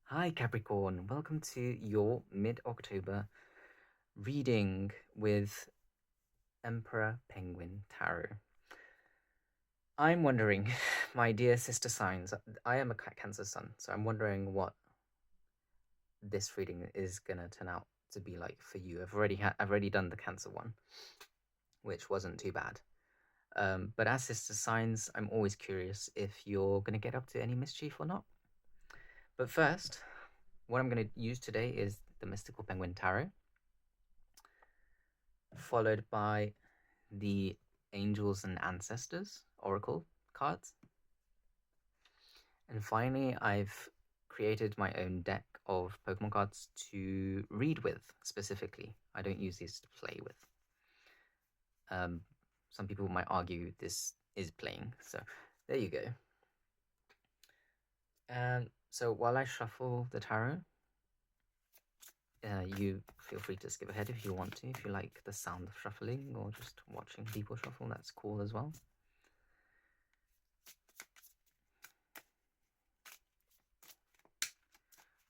Hi Capricorn, welcome to your mid-October reading with Emperor Penguin Tarot. I'm wondering, my dear sister signs, I am a Cancer sun, so I'm wondering what this reading is gonna turn out to be like for you. I've already done the Cancer one, which wasn't too bad. But as sister signs, I'm always curious if you're gonna get up to any mischief or not. But first, what I'm gonna use today is the Mystical Penguin Tarot, followed by the Angels and Ancestors Oracle cards. And finally, I've created my own deck of Pokemon cards to read with specifically. I don't use these to play with. Some people might argue this is playing, so there you go. And so while I shuffle the tarot, you feel free to skip ahead if you want to, if you like the sound of shuffling or just watching people shuffle, that's cool as well.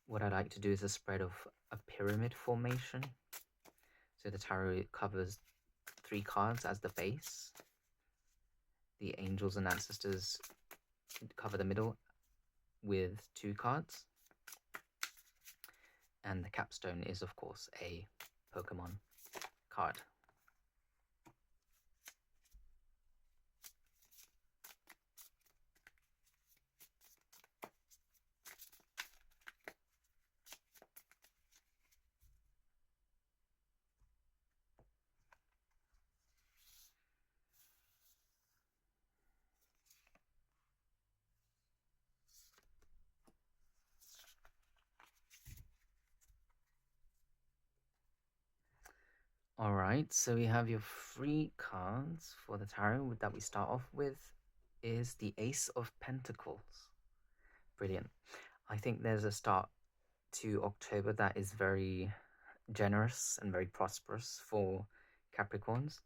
What I like to do is a spread of a pyramid formation. So the tarot covers 3 cards as the base. The Angels and Ancestors cover the middle with 2 cards. And the capstone is, of course, a Pokemon card. Alright, so we have your 3 cards for the tarot that we start off with is the Ace of Pentacles. Brilliant. I think there's a start to October that is very generous and very prosperous for Capricorns.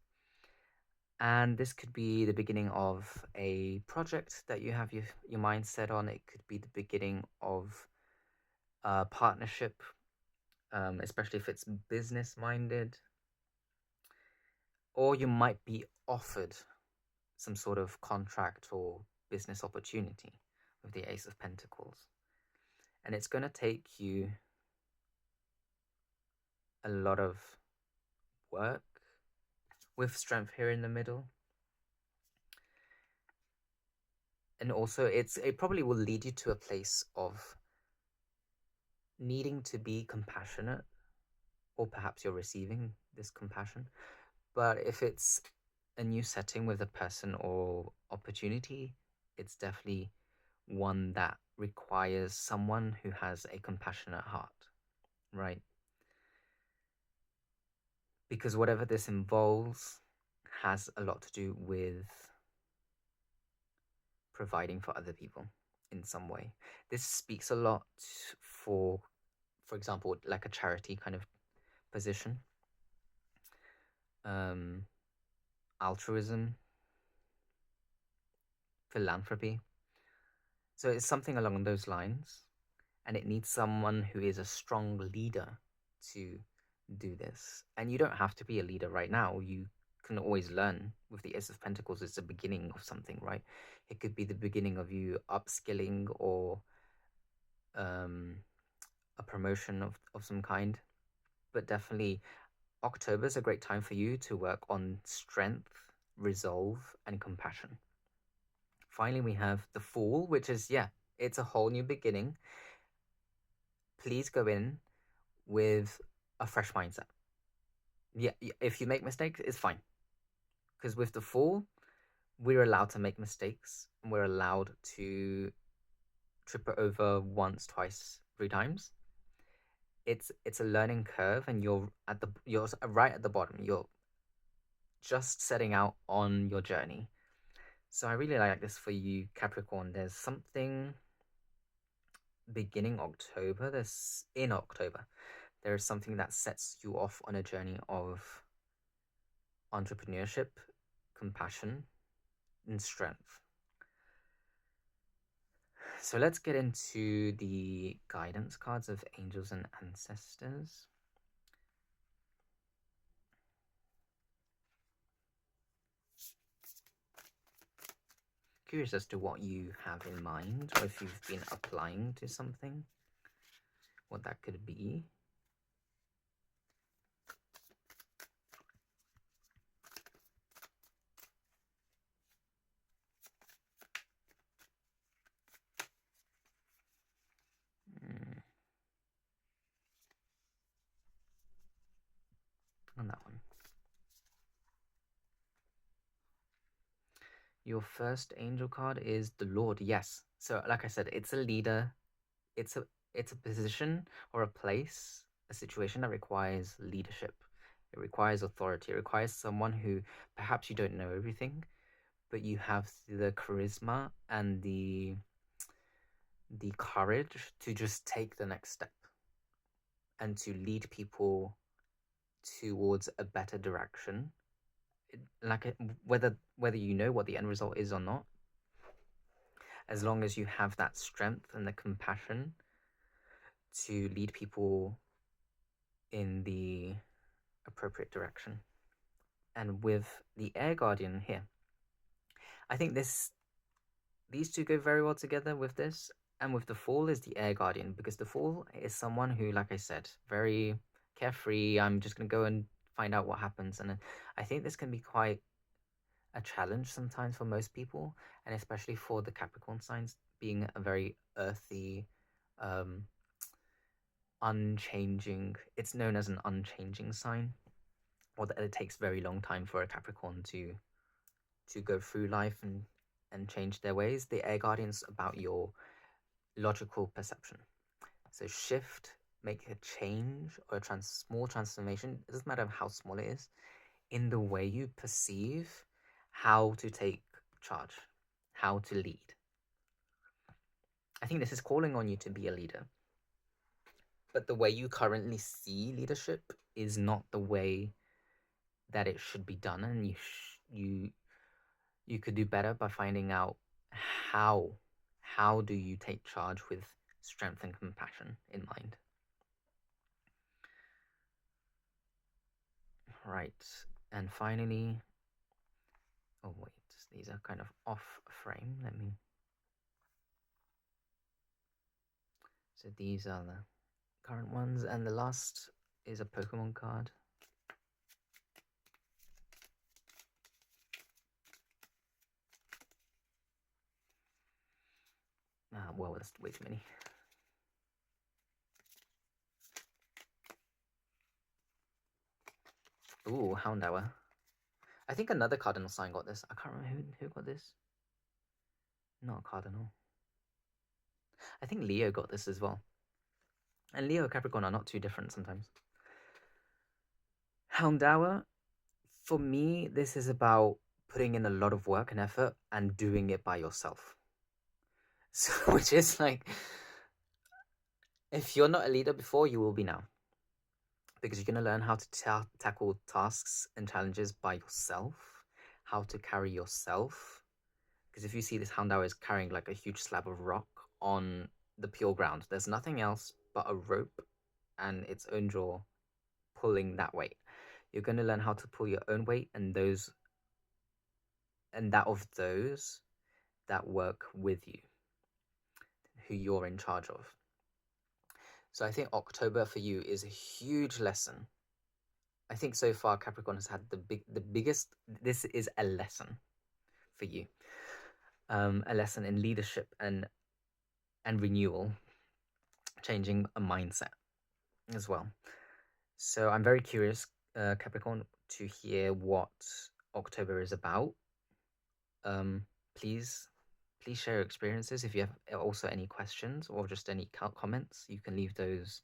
And this could be the beginning of a project that you have your mind set on. It could be the beginning of a partnership, especially if it's business minded. Or you might be offered some sort of contract or business opportunity with the Ace of Pentacles. And it's going to take you a lot of work with strength here in the middle. And also it probably will lead you to a place of needing to be compassionate, or perhaps you're receiving this compassion. But if it's a new setting with a person or opportunity, it's definitely one that requires someone who has a compassionate heart, right? Because whatever this involves has a lot to do with providing for other people in some way. This speaks a lot for example, like a charity kind of position, altruism, philanthropy. So it's something along those lines, and it needs someone who is a strong leader to do this. And you don't have to be a leader right now. You can always learn. With the Ace of Pentacles, it's the beginning of something, right? It could be the beginning of you upskilling or a promotion of some kind. But definitely October is a great time for you to work on strength, resolve, and compassion. Finally, we have the Fool, which is, it's a whole new beginning. Please go in with a fresh mindset. Yeah, if you make mistakes, it's fine. Because with the Fool, we're allowed to make mistakes, and we're allowed to trip it over once, twice, 3 times. It's a learning curve, and you're right at the bottom. You're just setting out on your journey. So I really like this for you, Capricorn. There's something beginning October. In October, there's something that sets you off on a journey of entrepreneurship, compassion, and strength. So let's get into the guidance cards of angels and ancestors. Curious as to what you have in mind, or if you've been applying to something, what that could be. On that one. Your first angel card is the Lord. Yes. So like I said, it's a leader. It's a position or a place, a situation that requires leadership. It requires authority. It requires someone who perhaps you don't know everything, but you have the charisma and the courage to just take the next step and to lead people towards a better direction. Like whether you know what the end result is or not, as long as you have that strength and the compassion to lead people in the appropriate direction. And with the Air Guardian here, I think these two go very well together with this. And with the Fool is the Air Guardian, because the Fool is someone who, like I said, very carefree. I'm just going to go and find out what happens. And I think this can be quite a challenge sometimes for most people, and especially for the Capricorn signs, being a very earthy, unchanging. It's known as an unchanging sign, or that it takes very long time for a Capricorn to go through life and change their ways. The Air Guardian's about your logical perception. So shift, make a change or a small transformation. It doesn't matter how small it is, in the way you perceive how to take charge, how to lead. I think this is calling on you to be a leader. But the way you currently see leadership is not the way that it should be done, and you could do better by finding out how do you take charge with strength and compassion in mind. Right, and finally, oh wait, these are kind of off frame. So these are the current ones, and the last is a Pokemon card. Well, that's way too many. Ooh, Houndour. I think another cardinal sign got this. I can't remember who got this. Not a cardinal. I think Leo got this as well. And Leo and Capricorn are not too different sometimes. Houndour, for me, this is about putting in a lot of work and effort and doing it by yourself. So, which is like, if you're not a leader before, you will be now. Because you're going to learn how to tackle tasks and challenges by yourself, how to carry yourself. Because if you see this Houndour is carrying like a huge slab of rock on the pure ground, there's nothing else but a rope and its own jaw pulling that weight. You're going to learn how to pull your own weight and that of those that work with you, who you're in charge of. So I think October for you is a huge lesson. I think so far Capricorn has had the biggest. This is a lesson for you, a lesson in leadership and renewal, changing a mindset as well. So I'm very curious, Capricorn, to hear what October is about. Please share your experiences. If you have also any questions or just any comments, you can leave those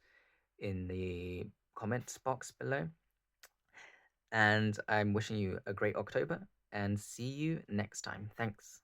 in the comments box below. And I'm wishing you a great October and see you next time. Thanks.